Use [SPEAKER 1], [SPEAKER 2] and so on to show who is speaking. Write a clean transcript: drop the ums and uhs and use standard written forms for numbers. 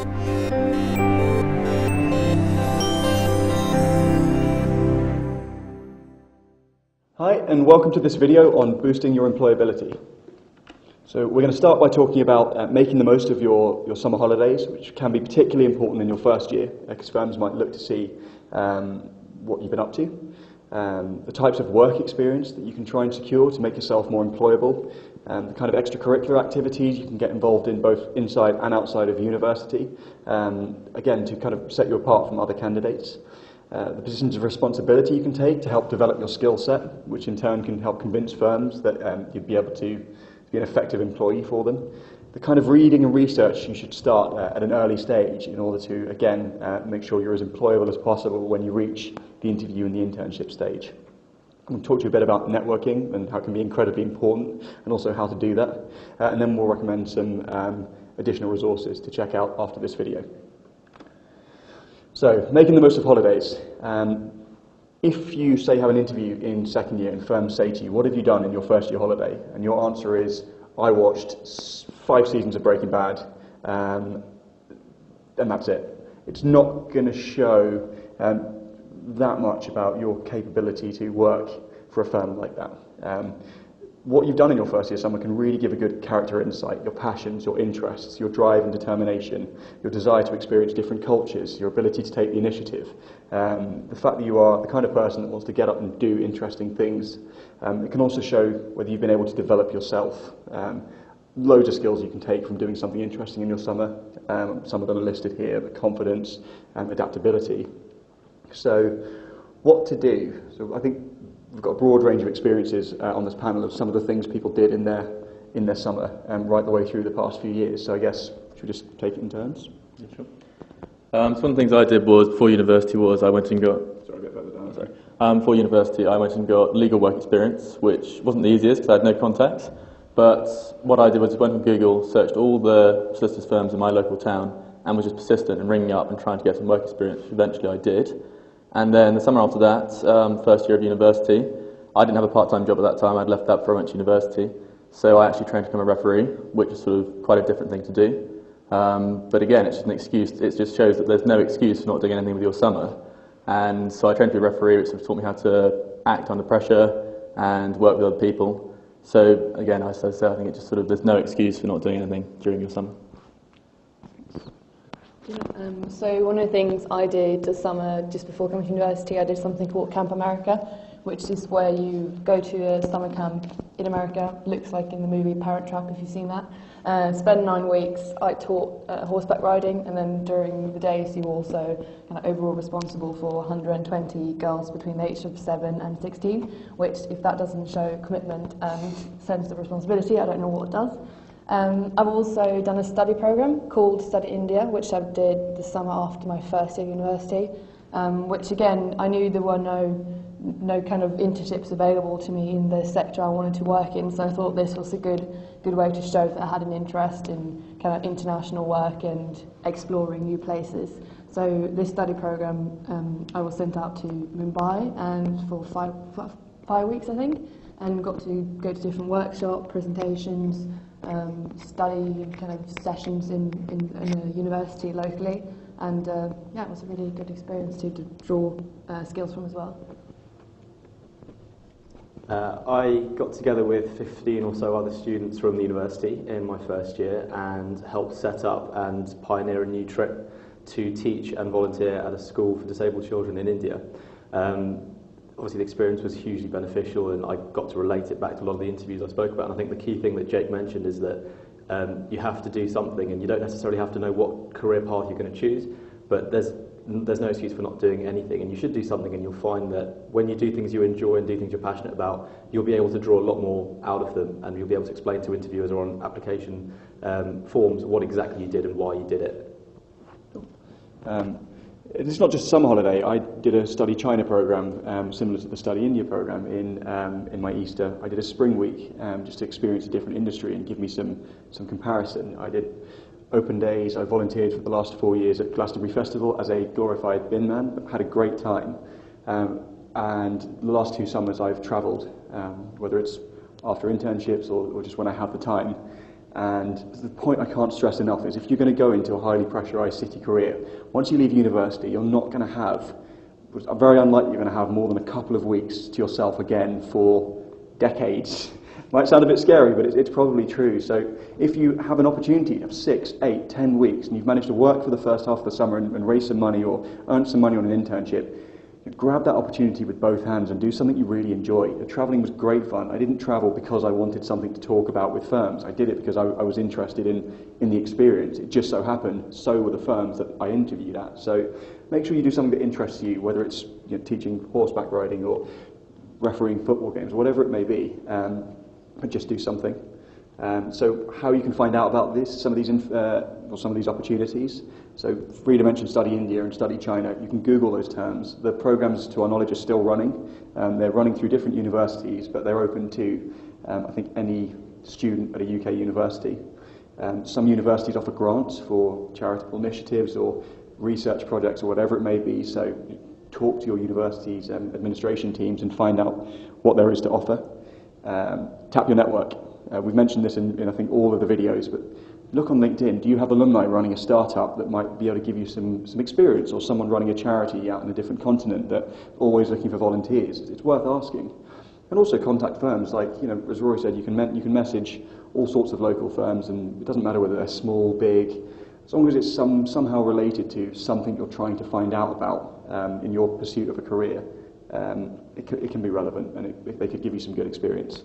[SPEAKER 1] Hi, and welcome to this video on boosting your employability. So we're going to start by talking about making the most of your summer holidays, which can be particularly important in your first year, because firms might look to see what you've been up to, the types of work experience that you can try and secure to make yourself more employable, the kind of extracurricular activities you can get involved in both inside and outside of university, again, to kind of set you apart from other candidates. The positions of responsibility you can take to help develop your skill set, which in turn can help convince firms that you'd be able to be an effective employee for them. The kind of reading and research you should start at an early stage in order to, again, make sure you're as employable as possible when you reach the interview and the internship stage. I'm going to talk to you a bit about networking and how it can be incredibly important and also how to do that. And then we'll recommend some additional resources to check out after this video. So, making the most of holidays. If you, say, have an interview in second year and firms say to you, what have you done in your first year holiday? And your answer is, I watched 5 seasons of Breaking Bad, and that's it. It's not going to show that much about your capability to work for a firm like that. What you've done in your first year summer can really give a good character insight, your passions, your interests, your drive and determination, your desire to experience different cultures, your ability to take the initiative, the fact that you are the kind of person that wants to get up and do interesting things. It can also show whether you've been able to develop yourself. Loads of skills you can take from doing something interesting in your summer. Some of them are listed here, but confidence, adaptability. So what to do? So I think we've got a broad range of experiences on this panel of some of the things people did in their summer right the way through the past few years. So I guess, should we just take it in turns?
[SPEAKER 2] Yeah, sure. So one of the things I did was, before university, was I went and got...
[SPEAKER 1] Sorry, a bit further down.
[SPEAKER 2] Sorry. Before university, I went and got legal work experience, which wasn't the easiest because I had no contacts. But what I did was went on Google, searched all the solicitors firms in my local town, and was just persistent in ringing up and trying to get some work experience, which eventually I did. And then the summer after that, first year of university, I didn't have a part-time job at that time. I'd left that before I went to university. So I actually trained to become a referee, which is sort of quite a different thing to do. But again, it's just an excuse. It just shows that there's no excuse for not doing anything with your summer. And so I trained to be a referee, which sort of taught me how to act under pressure and work with other people. So again, I think it just sort of, there's no excuse for not doing anything during your summer.
[SPEAKER 3] So one of the things I did this summer, just before coming to university, I did something called Camp America, which is where you go to a summer camp in America. Looks like in the movie Parent Trap, if you've seen that. Spend 9 weeks. I taught horseback riding, and then during the days you also kind of overall responsible for 120 girls between the age of 7 and 16, which, if that doesn't show commitment and sense of responsibility, I don't know what does. I've also done a study program called Study India, which I did the summer after my first year of university, which again, I knew there were no kind of internships available to me in the sector I wanted to work in, so I thought this was a good way to show that I had an interest in kind of international work and exploring new places. So this study program I was sent out to Mumbai and for five weeks, I think, and got to go to different workshops, presentations, study kind of sessions in a university locally, and it was a really good experience to draw skills from as well.
[SPEAKER 4] I got together with 15 or so other students from the university in my first year and helped set up and pioneer a new trip to teach and volunteer at a school for disabled children in India. Obviously the experience was hugely beneficial, and I got to relate it back to a lot of the interviews I spoke about. And I think the key thing that Jake mentioned is that you have to do something, and you don't necessarily have to know what career path you're going to choose, but there's no excuse for not doing anything, and you should do something, and you'll find that when you do things you enjoy and do things you're passionate about, you'll be able to draw a lot more out of them, and you'll be able to explain to interviewers or on application forms what exactly you did and why you did it.
[SPEAKER 1] It's not just summer holiday. I did a Study China program similar to the Study India program in my Easter. I did a spring week just to experience a different industry and give me some comparison. I did open days. I volunteered for the last 4 years at Glastonbury Festival as a glorified bin man. Had a great time. And the last 2 summers I've travelled, whether it's after internships or just when I have the time. And the point I can't stress enough is if you're going to go into a highly pressurised city career, once you leave university, you're not going to have, very unlikely you're going to have more than a couple of weeks to yourself again for decades. Might sound a bit scary, but it's probably true. So if you have an opportunity to have 6, 8, 10 weeks, and you've managed to work for the first half of the summer and raise some money or earn some money on an internship, grab that opportunity with both hands and do something you really enjoy. Travelling was great fun. I didn't travel because I wanted something to talk about with firms. I did it because I was interested in the experience. It just so happened, so were the firms that I interviewed at. So make sure you do something that interests you, whether it's teaching horseback riding or refereeing football games, whatever it may be, but just do something. So how you can find out about this, some of these opportunities. So Frida mentioned Study India and Study China. You can Google those terms. The programs, to our knowledge, are still running. They're running through different universities, but they're open to, I think, any student at a UK university. Some universities offer grants for charitable initiatives or research projects or whatever it may be. So talk to your university's administration teams and find out what there is to offer. Tap your network. We've mentioned this in I think all of the videos, but look on LinkedIn. Do you have alumni running a startup that might be able to give you some experience, or someone running a charity out in a different continent that always looking for volunteers? It's worth asking. And also contact firms like, as Rory said, you can message all sorts of local firms, and it doesn't matter whether they're small, big, as long as it's somehow related to something you're trying to find out about in your pursuit of a career. It can be relevant, and they could give you some good experience.